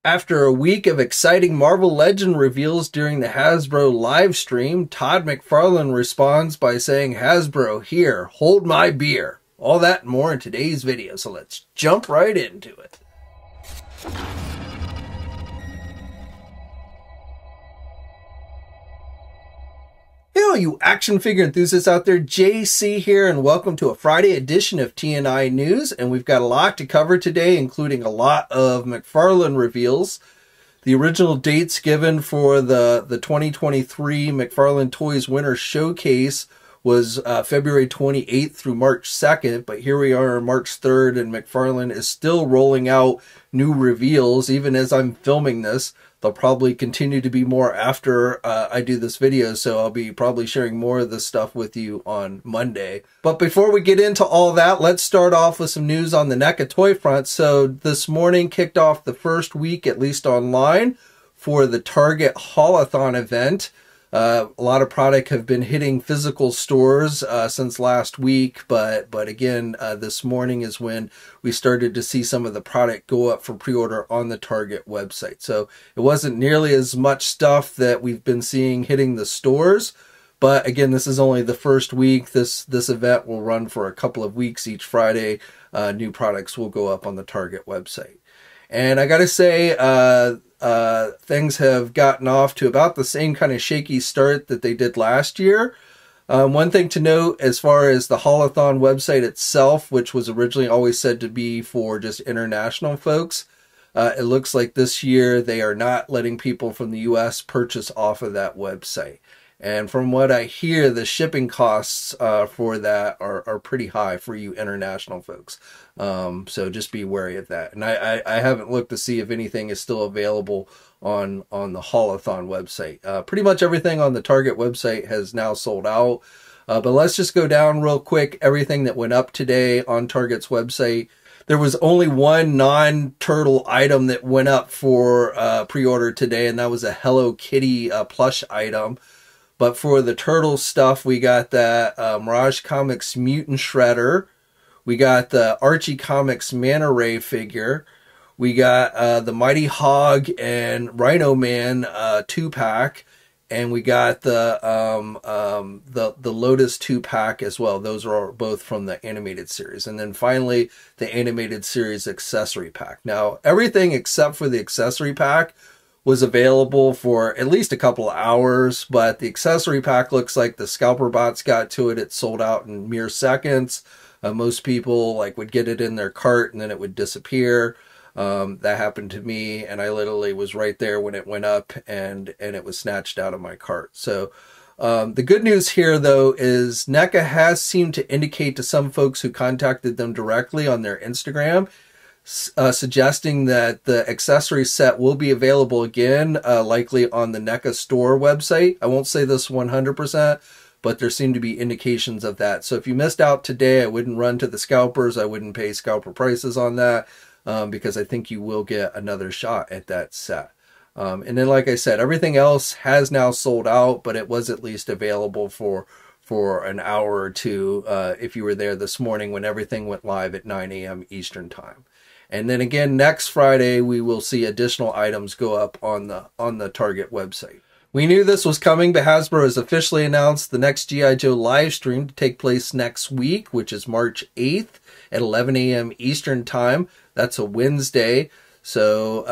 After a week of exciting Marvel Legend reveals during the Hasbro live stream, Todd McFarlane responds by saying, "Hasbro, here, hold my beer." All that and more in today's video, so let's jump right into it. Hey, all you action figure enthusiasts out there, JC here, and welcome to a Friday edition of TNInews. And we've got a lot to cover today, including a lot of McFarlane reveals. The original dates given for the 2023 McFarlane Toys Winter Showcase was February 28th through March 2nd, but here we are on March 3rd, and McFarlane is still rolling out new reveals, even as I'm filming this. There'll probably continue to be more after I do this video, so I'll be probably sharing more of this stuff with you on Monday. But before we get into all that, let's start off with some news on the NECA toy front. So this morning kicked off the first week, at least online, for the Target Haul-A-Thon event. A lot of product have been hitting physical stores since last week, but again, this morning is when we started to see some of the product go up for pre-order on the Target website. So it wasn't nearly as much stuff that we've been seeing hitting the stores, but again, this is only the first week. This event will run for a couple of weeks each Friday. New products will go up on the Target website. And I gotta say, things have gotten off to about the same kind of shaky start that they did last year. One thing to note as far as the Haul-A-Thon website itself, which was originally always said to be for just international folks, it looks like this year they are not letting people from the US purchase off of that website. And from what I hear, the shipping costs for that are pretty high for you international folks. So just be wary of that. And I haven't looked to see if anything is still available on the Haul-A-Thon website. Pretty much everything on the Target website has now sold out. But let's just go down real quick. Everything that went up today on Target's website. There was only one non-turtle item that went up for pre-order today, and that was a Hello Kitty plush item. But for the turtle stuff, we got that Mirage Comics Mutant Shredder. We got the Archie Comics Manta Ray figure. We got the Mighty Hog and Rhino Man 2-pack. And we got the Lotus 2-pack as well. Those are both from the animated series. And then finally, the animated series accessory pack. Now, everything except for the accessory pack was available for at least a couple of hours, but the accessory pack looks like the scalper bots got to it. It sold out in mere seconds. Most people would get it in their cart and then it would disappear. That happened to me, and I literally was right there when it went up, and it was snatched out of my cart. So the good news here, though, is NECA has seemed to indicate to some folks who contacted them directly on their Instagram, suggesting that the accessory set will be available again, likely on the NECA store website. I won't say this 100%, but there seem to be indications of that. So if you missed out today, I wouldn't run to the scalpers. I wouldn't pay scalper prices on that, because I think you will get another shot at that set. And then, like I said, everything else has now sold out, but it was at least available for an hour or two if you were there this morning when everything went live at 9 a.m. Eastern Time. And then again, next Friday, we will see additional items go up on the Target website. We knew this was coming, but Hasbro has officially announced the next GIJoe live stream to take place next week, which is March 8th at 11 a.m. Eastern Time. That's a Wednesday. So,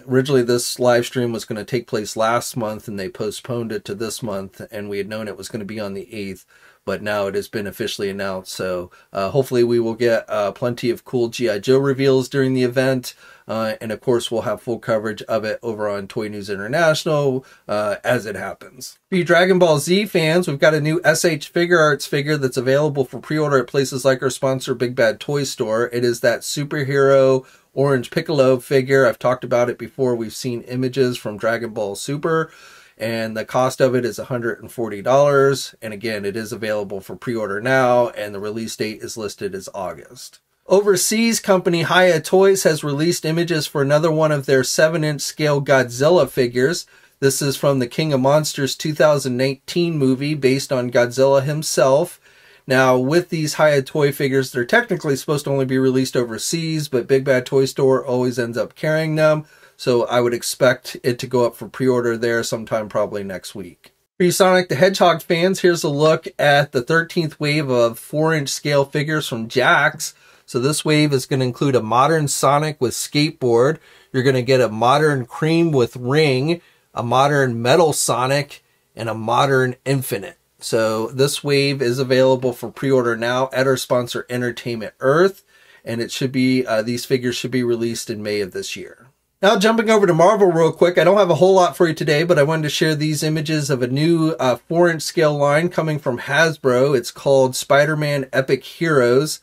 originally this live stream was going to take place last month, and they postponed it to this month, and we had known it was going to be on the 8th. But now it has been officially announced, so hopefully we will get plenty of cool GIJoe reveals during the event, and of course we'll have full coverage of it over on Toy News International as it happens. For you Dragon Ball Z fans, we've got a new SH Figuarts figure that's available for pre-order at places like our sponsor Big Bad Toy Store. It is that superhero orange Piccolo figure. I've talked about it before. We've seen images from Dragon Ball Super, and the cost of it is $140. And again, it is available for pre-order now, and the release date is listed as August. Overseas company Hiya Toys has released images for another one of their 7-inch scale Godzilla figures. This is from the King of Monsters 2019 movie based on Godzilla himself. Now, with these Hiya toy figures, they're technically supposed to only be released overseas, but Big Bad Toy Store always ends up carrying them. So I would expect it to go up for pre-order there sometime probably next week. For you Sonic the Hedgehog fans, here's a look at the 13th wave of 4-inch scale figures from Jakks. So this wave is going to include a modern Sonic with skateboard. You're going to get a modern Cream with ring, a modern Metal Sonic, and a modern Infinite. So this wave is available for pre-order now at our sponsor Entertainment Earth. And it should be, these figures should be released in May of this year. Now jumping over to Marvel real quick, I don't have a whole lot for you today, but I wanted to share these images of a new 4-inch scale line coming from Hasbro. It's called Spider-Man Epic Heroes.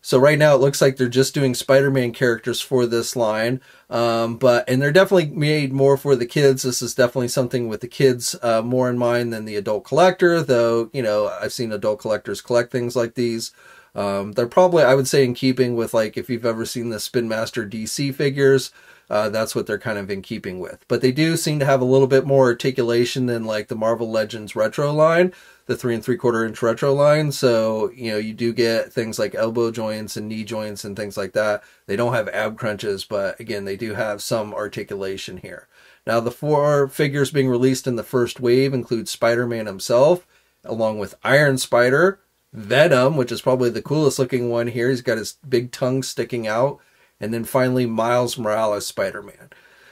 So right now it looks like they're just doing Spider-Man characters for this line, and they're definitely made more for the kids. This is definitely something with the kids more in mind than the adult collector, though, you know, I've seen adult collectors collect things like these. They're probably, I would say, in keeping with, like, if you've ever seen the Spin Master DC figures, that's what they're kind of in keeping with. But they do seem to have a little bit more articulation than like the Marvel Legends retro line, the 3 3/4 inch retro line. So, you know, you do get things like elbow joints and knee joints and things like that. They don't have ab crunches, but again, they do have some articulation here. Now, the 4 figures being released in the first wave include Spider-Man himself, along with Iron Spider, Venom, which is probably the coolest looking one here. He's got his big tongue sticking out. And then finally, Miles Morales Spider-Man.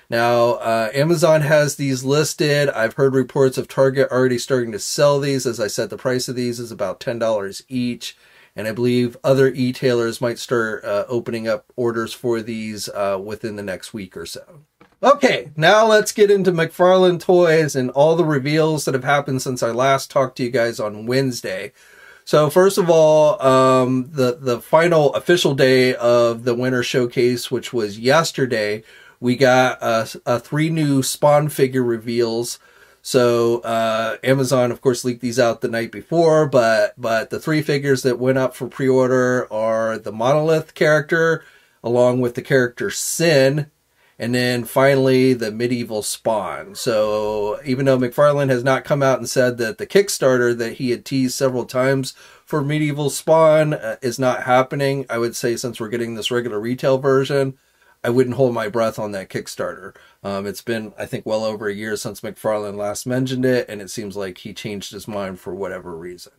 Now, Amazon has these listed. I've heard reports of Target already starting to sell these. As I said, the price of these is about $10 each. And I believe other e-tailers might start opening up orders for these within the next week or so. Okay, now let's get into McFarlane Toys and all the reveals that have happened since I last talked to you guys on Wednesday. So first of all, the final official day of the Winter Showcase, which was yesterday, we got 3 new Spawn figure reveals. So Amazon, of course, leaked these out the night before, but the 3 figures that went up for pre-order are the Monolith character, along with the character Sin, and then finally the medieval Spawn. So even though McFarlane has not come out and said that the Kickstarter that he had teased several times for medieval Spawn is not happening, I would say since we're getting this regular retail version, I wouldn't hold my breath on that Kickstarter. It's been, I think, well over a year since McFarlane last mentioned it, and it seems like he changed his mind for whatever reason.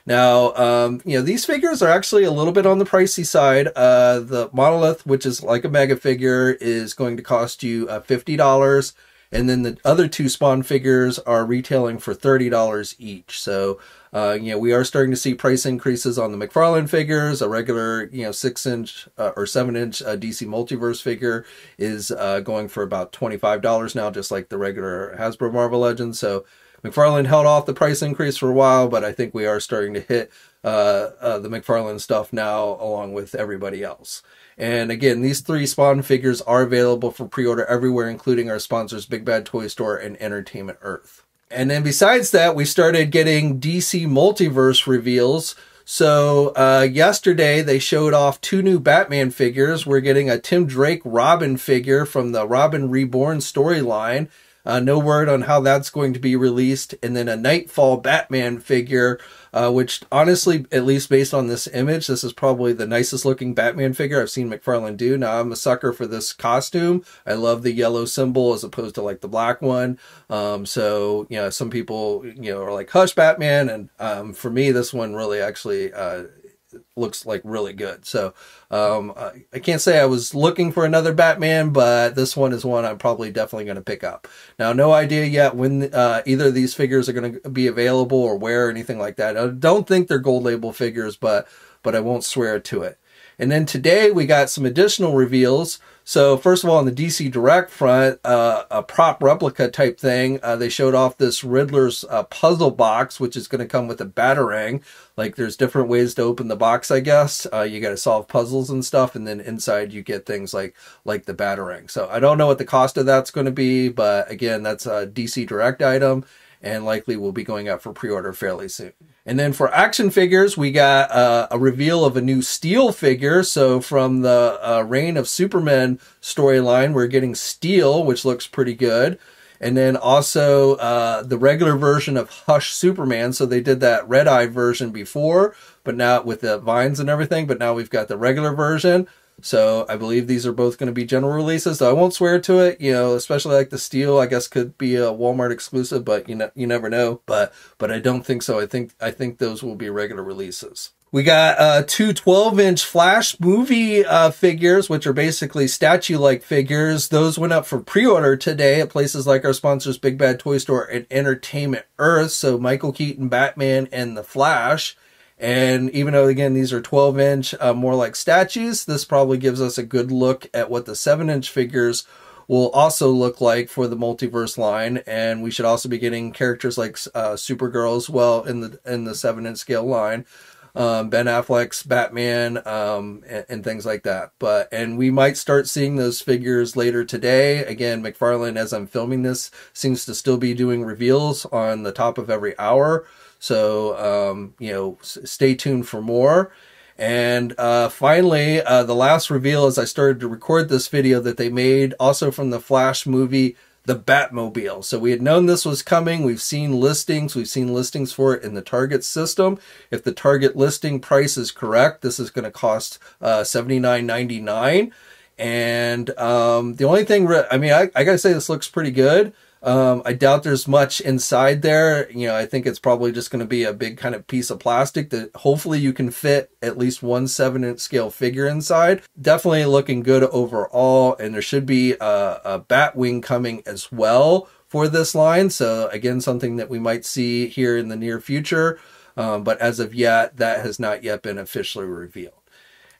Now, you know, these figures are actually a little bit on the pricey side. The Monolith, which is like a mega figure, is going to cost you $50. And then the other 2 Spawn figures are retailing for $30 each. So, you know, we are starting to see price increases on the McFarlane figures. A regular, you know, 6-inch or 7-inch DC Multiverse figure is going for about $25 now, just like the regular Hasbro Marvel Legends. So McFarlane held off the price increase for a while, but I think we are starting to hit the McFarlane stuff now along with everybody else. And again, these 3 Spawn figures are available for pre-order everywhere, including our sponsors Big Bad Toy Store and Entertainment Earth. And then besides that, we started getting DC Multiverse reveals. So yesterday, they showed off 2 new Batman figures. We're getting a Tim Drake Robin figure from the Robin Reborn storyline. No word on how that's going to be released. And then a Nightfall Batman figure, which honestly, at least based on this image, this is probably the nicest looking Batman figure I've seen McFarlane do. Now, I'm a sucker for this costume. I love the yellow symbol as opposed to like the black one. So, you know, some people, you know, are like, hush Batman. And for me, this one really actually looks like really good. So I can't say I was looking for another Batman, but this one is one I'm probably definitely going to pick up. Now, no idea yet when either of these figures are going to be available or where or anything like that. I don't think they're gold label figures, but I won't swear to it. And then today we got some additional reveals. So first of all, on the DC Direct front, a prop replica type thing, they showed off this Riddler's puzzle box, which is going to come with a Batarang. Like there's different ways to open the box, I guess. You got to solve puzzles and stuff, and then inside you get things like the Batarang. So I don't know what the cost of that's going to be, but again, that's a DC Direct item, and likely will be going out for pre-order fairly soon. And then for action figures, we got a reveal of a new Steel figure. So from the Reign of Superman storyline, we're getting Steel, which looks pretty good. And then also the regular version of Hush Superman. So they did that Red Eye version before, but now with the vines and everything, but now we've got the regular version. So I believe these are both going to be general releases, though I won't swear to it, you know, especially like the steel, I guess could be a Walmart exclusive, but you never know. But I don't think so. I think those will be regular releases. We got two 12-inch Flash movie figures, which are basically statue-like figures. Those went up for pre-order today at places like our sponsors Big Bad Toy Store and Entertainment Earth. So Michael Keaton, Batman, and the Flash. And even though, again, these are 12-inch, more like statues, this probably gives us a good look at what the 7-inch figures will also look like for the Multiverse line. And we should also be getting characters like Supergirl as well in the 7-inch scale line. Ben Affleck's Batman, and things like that. And we might start seeing those figures later today. Again, McFarlane, as I'm filming this, seems to still be doing reveals on the top of every hour. So, you know, stay tuned for more. And finally, the last reveal as I started to record this video that they made also from the Flash movie, the Batmobile. So we had known this was coming. We've seen listings. We've seen listings for it in the Target system. If the Target listing price is correct, this is going to cost $79.99. And the only thing, I mean, I got to say this looks pretty good. I doubt there's much inside there. You know, I think it's probably just going to be a big kind of piece of plastic that hopefully you can fit at least one 7-inch scale figure inside. Definitely looking good overall. And there should be a bat wing coming as well for this line. So again, something that we might see here in the near future. But as of yet, that has not yet been officially revealed.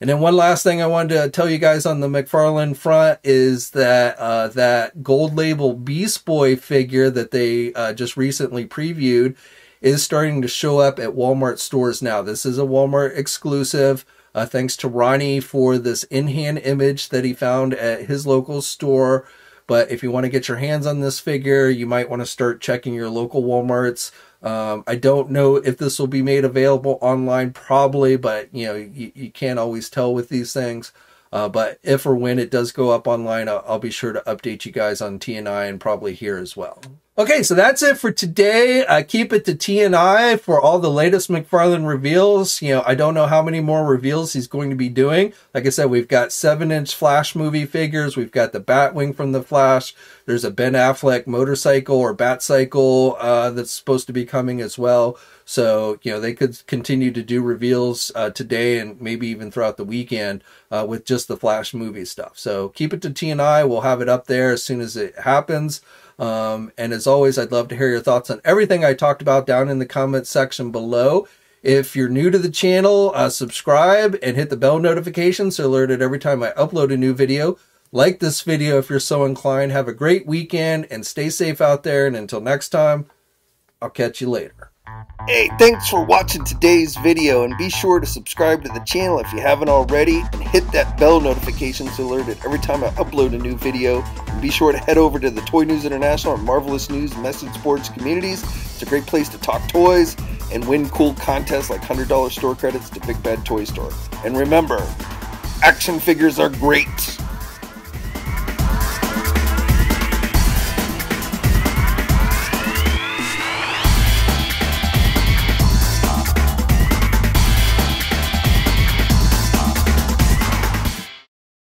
And then one last thing I wanted to tell you guys on the McFarlane front is that that gold label Beast Boy figure that they just recently previewed is starting to show up at Walmart stores now. This is a Walmart exclusive. Thanks to Ronnie for this in-hand image that he found at his local store. But if you want to get your hands on this figure, you might want to start checking your local Walmarts. I don't know if this will be made available online, probably, but you know, you can't always tell with these things. But if or when it does go up online, I'll be sure to update you guys on TNI and probably here as well. Okay, so that's it for today. Keep it to TNI for all the latest McFarlane reveals. You know, I don't know how many more reveals he's going to be doing. Like I said, we've got 7-inch Flash movie figures. We've got the Batwing from the Flash. There's a Ben Affleck motorcycle or Batcycle that's supposed to be coming as well. So, you know, they could continue to do reveals today and maybe even throughout the weekend with just the Flash movie stuff. So keep it to TNI. We'll have it up there as soon as it happens. And as always, I'd love to hear your thoughts on everything I talked about down in the comments section below. If you're new to the channel, subscribe and hit the bell notification so you're alerted every time I upload a new video. Like this video if you're so inclined. Have a great weekend and stay safe out there. And until next time, I'll catch you later. Hey, thanks for watching today's video, and be sure to subscribe to the channel if you haven't already, and hit that bell notification so you're alerted every time I upload a new video. And be sure to head over to the Toy News International and Marvelous News message boards communities. It's a great place to talk toys and win cool contests like $100 store credits to Big Bad Toy Store. And remember, action figures are great.